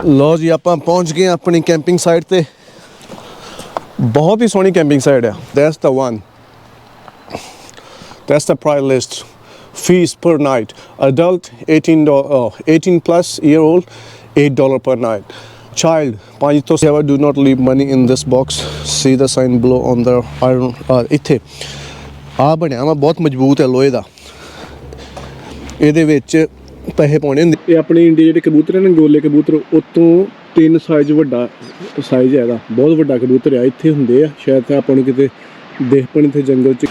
लो जी आप पहुँच गए अपनी कैंपिंग साइट ते। बहुत ही सोहनी कैंपिंग साइट है। That's the one, that's the price list. Fees पर night adult $18 plus year old $8 per night. Child 5 to 7 do not leave money in this box. See the sign below on the iron ਇੱਥੇ ਆ ਬਣਿਆ ਵਾ ਬਹੁਤ ਮਜ਼ਬੂਤ ਹੈ ਲੋਹੇ ਦਾ। ਇਹਦੇ ਵਿੱਚ ਪੈਸੇ ਪਾਉਣੇ ਹੁੰਦੇ। ਇਹ ਆਪਣੇ ਇੰਡੀਆ ਜਿਹੜੇ ਕਬੂਤਰ ਨੇ ਗੋਲੇ ਕਬੂਤਰ ਉਤੋਂ 3 ਸਾਈਜ਼ ਵੱਡਾ ਸਾਈਜ਼ ਹੈ ਇਹਦਾ, ਬਹੁਤ ਵੱਡਾ ਕਬੂਤਰ ਆ। ਇੱਥੇ ਹੁੰਦੇ ਆ ਸ਼ਾਇਦ ਆਪਾਂ ਨੂੰ ਕਿਤੇ ਦੇਖ ਪਣ ਇੱਥੇ ਜੰਗਲ 'ਚ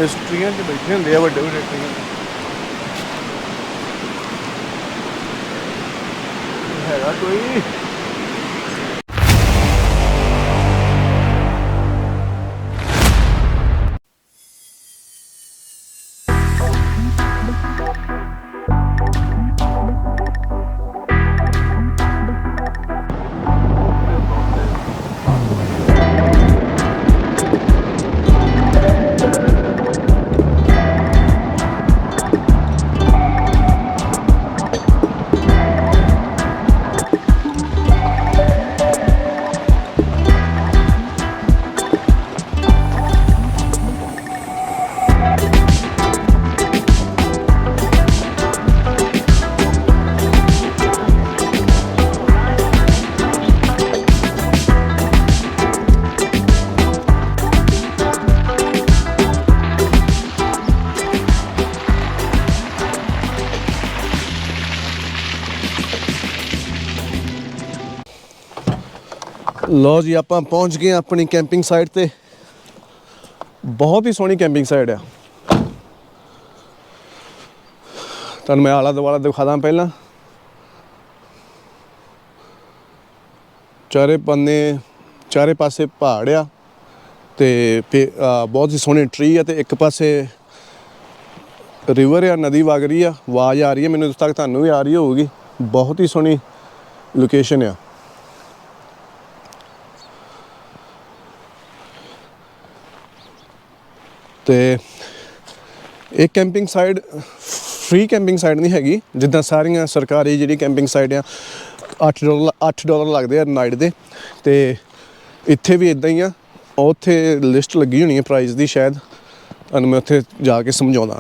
ਇਸ ਟਰੀਆਂ 'ਚ ਬੈਠੇ ਹੁੰਦੇ ਆ ਵੱਡੇ ਵੱਡੇ ਟਰੀਆਂ ਹੈਗਾ ਕੋਈ। लो जी आप पहुँच गए अपनी कैंपिंग साइट ते। बहुत ही सोहनी कैंपिंग साइट है। तुहानूं मैं आला दुआला दिखा दा पहला। चारे पासे पहाड़ आ ते बहुत ही सोहनी ट्री है ते एक पासे रिवर आ, नदी वग रही है। आवाज़ आ रही है मैनूं तक, तुहानूं भी आ रही होगी। बहुत ही सोहनी लोकेशन आ। तो एक camping site free camping site नहीं हैगी जिद्दां सारियां सरकारी जिहड़ी कैंपिंग साइट आ $8 लगदे आ नाइट दे। ते इत्थे भी इदां ही आ। उत्थे लिस्ट लगी होनी है प्राइस दी, शायद तुहानूं मैं उत्थे जाके समझाउंदा।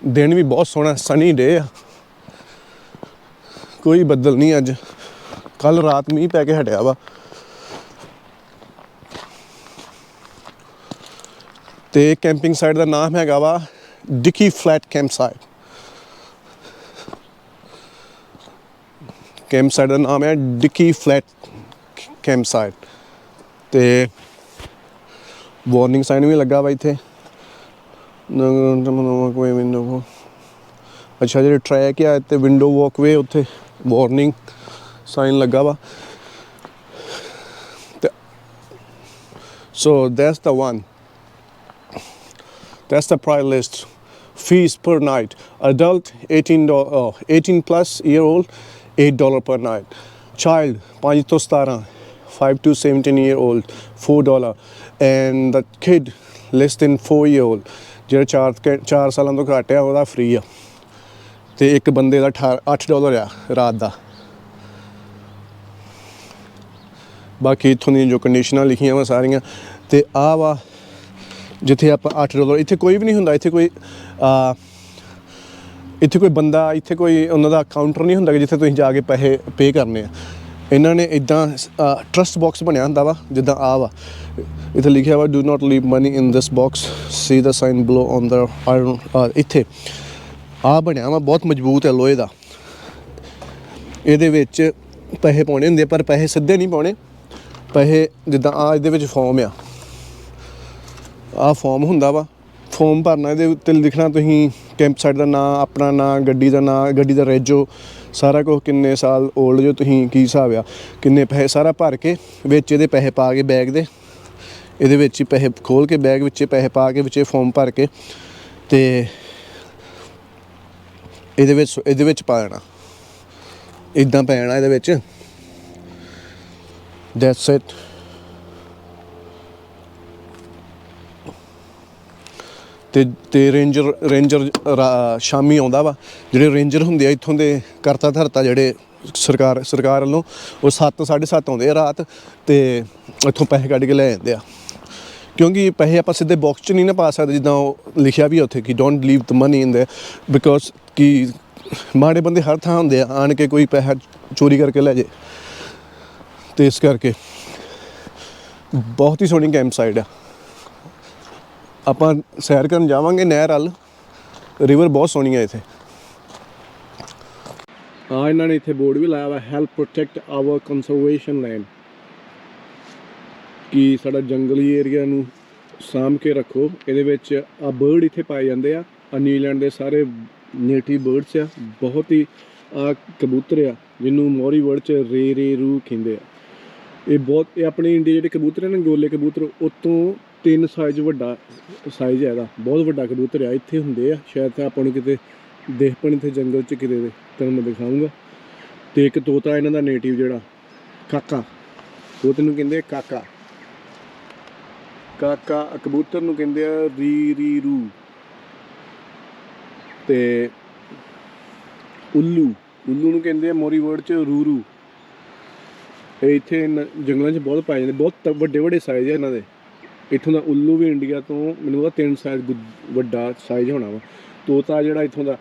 दिन भी बहुत सोहना सनी डे आ, कोई बदल नहीं अज। कल रात मींह पै के हटिया वा। तो कैंपिंग साइट का नाम हैगा वा Dickie Flat camp site. Camp site का नाम है डिकी फ्लैट कैंप साइट। तो वार्निंग साइन भी लगा वा इत्थे। अच्छा जो ट्रैक है तो विंडो वॉकवे उत्थे वार्निंग साइन लगा वा। So that's the one, that's the price list. Fees per night adult $18 plus year old $8 per night. Child 5 to 17 5 to 17 year old $4 and the kid less than 4 year old ਜਿਹੜਾ 4 ਸਾਲਾਂ ਤੋਂ ਘੱਟ ਆ ਉਹਦਾ free ਆ। ਤੇ ਇੱਕ ਬੰਦੇ ਦਾ $8 ਆ ਰਾਤ ਦਾ। ਬਾਕੀ ਇੱਥੋਂ ਦੀਆਂ ਜੋ ਕੰਡੀਸ਼ਨਾਂ ਲਿਖੀਆਂ ਵਾ ਸਾਰੀਆਂ ਤੇ ਆ ਵਾ जिथे आप $8 इत्थे कोई भी नहीं हुंदा। इत्थे कोई बंदा इत्थे कोई उन्होंने काउंटर नहीं हुंदा कि जिथे तुसीं जाके पैसे पे करने आ। इन्हां ने इदां ट्रस्ट बॉक्स बनया हुंदा वा जिद्दां आ वा इत्थे लिखिया वा do not leave money in this box, see the sign below on the iron. इत्थे आ बनया वा बहुत मजबूत है लोहे दा। इहदे विच पैसे पाउणे हुंदे पर पैसे सिद्धे नहीं पाउणे। पैसे जिद्दां आ इहदे which form uh, uh form हुंदा वा। फॉर्म भरना, इहदे उत्ते लिखना तुसीं कैंप साइट का नाम, अपना नाम, गड्डी का नाम, गड्डी का रेजो, सारा कुछ, किन्ने साल ओल्ड जो तुसीं की हिसाब आ, किन्ने पैसे सारा भर के विच इहदे पैसे पा के बैग दे इहदे विच ही पैसे खोल के बैग विच पैसे पा के विच फॉर्म भर के ते इहदे विच पा देना। इदां पै जाना इहदे विच। That's it. ਤੇ ਰੇਂਜਰ ਸ਼ਾਮੀ ਆਉਂਦਾ ਵਾ। ਜਿਹੜੇ ਰੇਂਜਰ ਹੁੰਦੇ ਆ ਇੱਥੋਂ ਦੇ ਕਰਤਾ ਧਰਤਾ ਜਿਹੜੇ ਸਰਕਾਰ ਵੱਲੋਂ, ਉਹ 7-7:30 ਆਉਂਦੇ ਆ ਰਾਤ, ਤੇ ਇੱਥੋਂ ਪੈਸੇ ਕੱਢ ਕੇ ਲੈ ਜਾਂਦੇ ਆ। ਕਿਉਂਕਿ ਪੈਸੇ ਆਪਾਂ ਸਿੱਧੇ ਬਾਕਸ 'ਚ ਨਹੀਂ ਨਾ ਪਾ ਸਕਦੇ, ਜਿੱਦਾਂ ਉਹ ਲਿਖਿਆ ਵੀ ਆ ਉੱਥੇ ਕਿ don't leave the money in ਦੇ, ਬਿਕੋਜ਼ ਕਿ ਮਾੜੇ ਬੰਦੇ ਹਰ ਥਾਂ ਹੁੰਦੇ ਆ, ਆਣ ਕੇ ਕੋਈ ਪੈਸਾ ਚੋਰੀ ਕਰਕੇ ਲੈ ਜੇ। ਅਤੇ ਇਸ ਕਰਕੇ ਬਹੁਤ ਹੀ ਸੋਹਣੀ ਕੈਂਪ ਸਾਈਟ ਆ। ਆਪਾਂ ਸੈਰ ਕਰਨ ਜਾਵਾਂਗੇ ਨਹਿਰ ਵੱਲ, ਰਿਵਰ ਬਹੁਤ ਸੋਹਣੀ ਆ ਇੱਥੇ। ਹਾਂ, ਇਹਨਾਂ ਨੇ ਇੱਥੇ ਬੋਰਡ ਵੀ ਲਾਇਆ ਵਾ, help protect our conservation land, ਕਿ ਸਾਡਾ ਜੰਗਲੀ ਏਰੀਆ ਨੂੰ ਸਾਂਭ ਕੇ ਰੱਖੋ। ਇਹਦੇ ਵਿੱਚ ਆ ਬਰਡ ਇੱਥੇ ਪਾਏ ਜਾਂਦੇ ਆ, ਨਿਊਜ਼ੀਲੈਂਡ ਦੇ ਸਾਰੇ ਨੇਟਿਵ ਬਰਡਸ ਆ। ਬਹੁਤ ਹੀ ਆ ਕਬੂਤਰ ਆ ਜਿਹਨੂੰ ਮੋਰੀ ਵਰਡ 'ਚ ਰੇ ਰੂ ਕਹਿੰਦੇ ਆ। ਇਹ ਆਪਣੇ ਇੰਡੀਆ ਜਿਹੜੇ ਕਬੂਤਰ ਆ ਨਾ, ਗੋਲੇ ਕਬੂਤਰ, ਉਤੋਂ 3 ਸਾਈਜ਼ ਵੱਡਾ ਸਾਈਜ਼ ਹੈ ਇਹਦਾ, ਬਹੁਤ ਵੱਡਾ ਕਬੂਤਰ ਆ। ਇੱਥੇ ਹੁੰਦੇ ਆ ਸ਼ਾਇਦ, ਤਾਂ ਆਪਾਂ ਨੂੰ ਕਿਤੇ ਦੇਖ ਪਣ ਇੱਥੇ ਜੰਗਲ 'ਚ ਕਿਤੇ ਦੇ, ਤੁਹਾਨੂੰ ਮੈਂ ਦਿਖਾਊਂਗਾ। ਅਤੇ ਇੱਕ ਤੋਤਾ ਇਹਨਾਂ ਦਾ ਨੇਟਿਵ ਜਿਹੜਾ ਕਾਕਾ, ਉਹ ਤੈਨੂੰ ਕਹਿੰਦੇ ਕਾਕਾ ਕਬੂਤਰ ਨੂੰ ਕਹਿੰਦੇ ਆ ਰੀ ਰੂ। ਅਤੇ ਉੱਲੂ ਨੂੰ ਕਹਿੰਦੇ ਆ ਮੋਰੀ ਵਰਡ 'ਚ ਰੂ। ਇਹ ਇੱਥੇ ਜੰਗਲਾਂ 'ਚ ਬਹੁਤ ਪਾਏ ਜਾਂਦੇ, ਬਹੁਤ ਵੱਡੇ ਸਾਈਜ਼ ਆ ਇਹਨਾਂ ਦੇ। ਇੱਥੋਂ ਦਾ ਉੱਲੂ ਵੀ ਇੰਡੀਆ ਤੋਂ ਮੈਨੂੰ ਉਹਦਾ 3 ਸਾਈਜ਼ ਵੱਡਾ ਸਾਈਜ਼ ਹੋਣਾ ਵਾ। ਤੋਤਾ ਜਿਹੜਾ ਇੱਥੋਂ ਦਾ,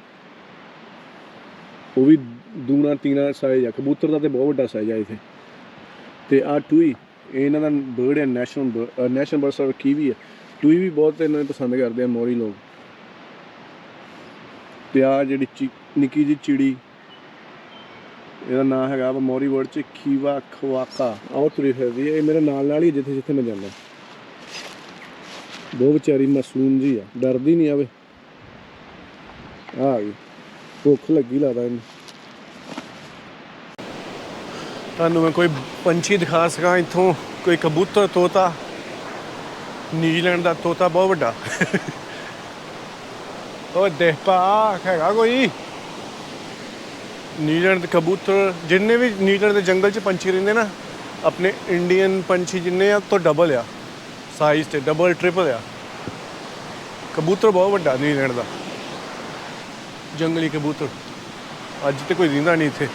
ਉਹ ਵੀ 2-3 ਸਾਈਜ਼ ਆ। ਕਬੂਤਰ ਦਾ ਤਾਂ ਬਹੁਤ ਵੱਡਾ ਸਾਈਜ਼ ਆ ਇੱਥੇ। ਅਤੇ ਆਹ ਟੂਈ, ਇਹ ਇਹਨਾਂ ਦਾ ਬਰਡ ਹੈ, ਨੈਸ਼ਨਲ ਬਰਡ ਸਰ ਕੀਵੀ ਹੈ। ਟੂਈ ਵੀ ਬਹੁਤ ਇਹਨਾਂ ਨੂੰ ਪਸੰਦ ਕਰਦੇ ਆ ਮੋਰੀ ਲੋਕ। ਅਤੇ ਆਹ ਜਿਹੜੀ ਨਿੱਕੀ ਜਿਹੀ ਚਿੜੀ, ਇਹਦਾ ਨਾਂ ਹੈਗਾ ਵਾ ਮੋਰੀ ਵਰਡ 'ਚ ਖਵਾਕਾ। ਆਹ ਤੁਰੀ ਫਿਰਦੀ ਹੈ, ਇਹ ਮੇਰੇ ਨਾਲ ਹੀ ਜਿੱਥੇ ਮੈਂ ਜਾਂਦਾ। ਬਹੁਤ ਵਿਚਾਰੀ ਮਾਸੂਮ ਜੀ ਆ, ਡਰਦੀ ਨਹੀਂ ਆਵੇ। ਆ ਗਈ, ਭੁੱਖ ਲੱਗੀ ਲੱਗਦਾ ਇਹਨੂੰ। ਤੁਹਾਨੂੰ ਮੈਂ ਕੋਈ ਪੰਛੀ ਦਿਖਾ ਸਕਾਂ ਇੱਥੋਂ, ਕੋਈ ਕਬੂਤਰ, ਤੋਤਾ। ਨਿਊਜ਼ੀਲੈਂਡ ਦਾ ਤੋਤਾ ਬਹੁਤ ਵੱਡਾ। ਉਹ ਦੇਖ ਪਾ ਹੈਗਾ ਕੋਈ। ਨਿਊਜ਼ੀਲੈਂਡ ਦੇ ਕਬੂਤਰ, ਜਿੰਨੇ ਵੀ ਨਿਊਜ਼ੀਲੈਂਡ ਦੇ ਜੰਗਲ 'ਚ ਪੰਛੀ ਰਹਿੰਦੇ ਨਾ, ਆਪਣੇ ਇੰਡੀਅਨ ਪੰਛੀ ਜਿੰਨੇ ਆ ਤੋਂ ਡਬਲ ਆ ਸਾਈਜ਼, 'ਤੇ ਡਬਲ ਟ੍ਰਿਪਲ ਆ। ਕਬੂਤਰ ਬਹੁਤ ਵੱਡਾ ਨਿਊਜ਼ੀਲੈਂਡ ਦਾ, ਜੰਗਲੀ ਕਬੂਤਰ। ਅੱਜ ਤਾਂ ਕੋਈ ਰਹਿੰਦਾ ਨਹੀਂ ਇੱਥੇ।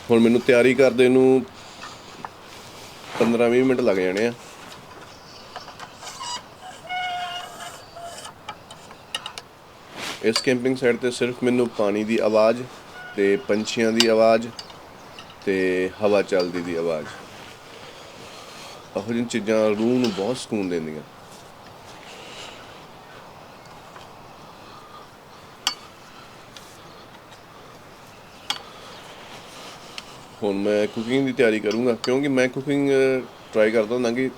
ਹੁਣ ਮੈਨੂੰ ਤਿਆਰੀ ਕਰਦੇ ਨੂੰ 15-20 ਮਿੰਟ ਲੱਗ ਜਾਣੇ ਆ। ਇਸ ਕੈਂਪਿੰਗ ਸਾਈਟ 'ਤੇ ਸਿਰਫ ਮੈਨੂੰ ਪਾਣੀ ਦੀ ਆਵਾਜ਼ ਅਤੇ ਪੰਛੀਆਂ ਦੀ ਆਵਾਜ਼ ਅਤੇ ਹਵਾ ਚੱਲਦੀ ਦੀ ਆਵਾਜ਼, ਇਹੋ ਜਿਹੀਆਂ ਚੀਜ਼ਾਂ ਰੂਹ ਨੂੰ ਬਹੁਤ ਸਕੂਨ ਦਿੰਦੀਆਂ। ਹੁਣ ਮੈਂ ਕੁਕਿੰਗ ਦੀ ਤਿਆਰੀ ਕਰੂੰਗਾ, ਕਿਉਂਕਿ ਮੈਂ ਕੁਕਿੰਗ ਟਰਾਈ ਕਰਦਾ ਹੁੰਦਾ ਕਿ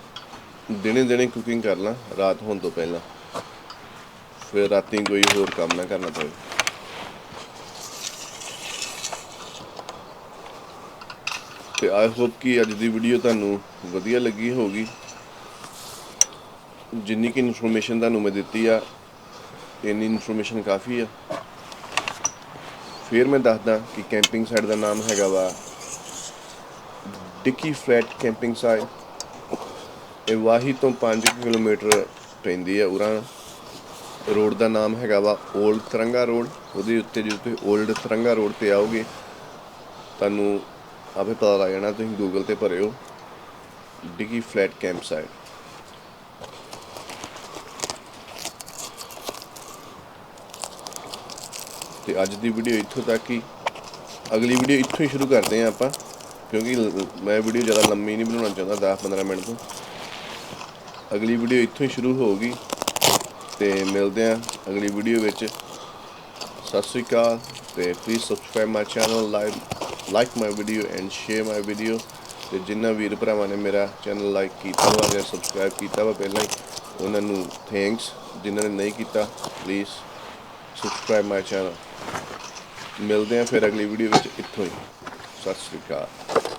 ਦਿਨੇ ਕੁਕਿੰਗ ਕਰ ਲਾਂ ਰਾਤ ਹੋਣ ਤੋਂ ਪਹਿਲਾਂ, ਫਿਰ ਰਾਤੀ ਕੋਈ ਹੋਰ ਕੰਮ ਨਾ ਕਰਨਾ ਪਵੇ। ਤੇ ਆਈ ਹੋਪ ਕਿ ਅੱਜ ਦੀ ਵੀਡੀਓ ਤੁਹਾਨੂੰ ਵਧੀਆ ਲੱਗੀ ਹੋਊਗੀ। ਜਿੰਨੀ ਕਿ ਇਨਫੋਰਮੇਸ਼ਨ ਤੁਹਾਨੂੰ ਮੈਂ ਦਿੱਤੀ ਆ, ਇੰਨੀ ਇਨਫੋਰਮੇਸ਼ਨ ਕਾਫੀ ਆ। ਫਿਰ ਮੈਂ ਦੱਸਦਾ ਕਿ ਕੈਂਪਿੰਗ ਸਾਈਟ ਦਾ ਨਾਮ ਹੈਗਾ ਵਾ ਡਿੱਕੀ ਫਲੈਟ ਕੈਂਪਿੰਗ ਸਾਈਟ। ਇਹ ਵਾਹੀ ਤੋਂ 5 ਕਿਲੋਮੀਟਰ ਪੈਂਦੀ ਆ ਉਰਾਂ। ਰੋਡ ਦਾ ਨਾਮ ਹੈਗਾ ਵਾ ਓਲਡ ਤਿਰੰਗਾ ਰੋਡ। ਉਹਦੇ ਉੱਤੇ ਜਦੋਂ ਤੁਸੀਂ ਓਲਡ ਤਿਰੰਗਾ ਰੋਡ 'ਤੇ ਆਓਗੇ ਤੁਹਾਨੂੰ ਆਪੇ ਪਤਾ ਲੱਗ ਜਾਣਾ, ਤੁਸੀਂ ਗੂਗਲ 'ਤੇ ਭਰਿਓ ਡਿੱਕੀ ਫਲੈਟ ਕੈਂਪ ਸਾਈਟ। ਅਤੇ ਅੱਜ ਦੀ ਵੀਡੀਓ ਇੱਥੋਂ ਤੱਕ ਹੀ। ਅਗਲੀ ਵੀਡੀਓ ਇੱਥੋਂ ਹੀ ਸ਼ੁਰੂ ਕਰਦੇ ਹਾਂ ਆਪਾਂ, ਕਿਉਂਕਿ ਮੈਂ ਵੀਡੀਓ ਜ਼ਿਆਦਾ ਲੰਮੀ ਨਹੀਂ ਬਣਾਉਣਾ ਚਾਹੁੰਦਾ, 10-15 ਮਿੰਟ ਤੋਂ। ਅਗਲੀ ਵੀਡੀਓ ਇੱਥੋਂ ਹੀ ਸ਼ੁਰੂ ਹੋਊਗੀ ਅਤੇ ਮਿਲਦੇ ਹਾਂ ਅਗਲੀ ਵੀਡੀਓ ਵਿੱਚ। ਸਤਿ ਸ਼੍ਰੀ ਅਕਾਲ। ਅਤੇ please subscribe my channel, like my video and share my video. ਅਤੇ ਜਿਨ੍ਹਾਂ ਵੀਰ ਭਰਾਵਾਂ ਨੇ ਮੇਰਾ ਚੈਨਲ ਲਾਈਕ ਕੀਤਾ ਵਾ ਜਾਂ ਸਬਸਕ੍ਰਾਈਬ ਕੀਤਾ ਵਾ ਪਹਿਲਾਂ ਹੀ, ਉਹਨਾਂ ਨੂੰ ਥੈਂਕਸ। ਜਿਨ੍ਹਾਂ ਨੇ ਨਹੀਂ ਕੀਤਾ, ਪਲੀਜ਼ ਸਬਸਕ੍ਰਾਈਬ ਮਾਈ ਚੈਨਲ। ਮਿਲਦੇ ਹਾਂ ਫਿਰ ਅਗਲੀ ਵੀਡੀਓ ਵਿੱਚ ਇੱਥੋਂ ਹੀ। ਸਤਿ ਸ਼੍ਰੀ ਅਕਾਲ।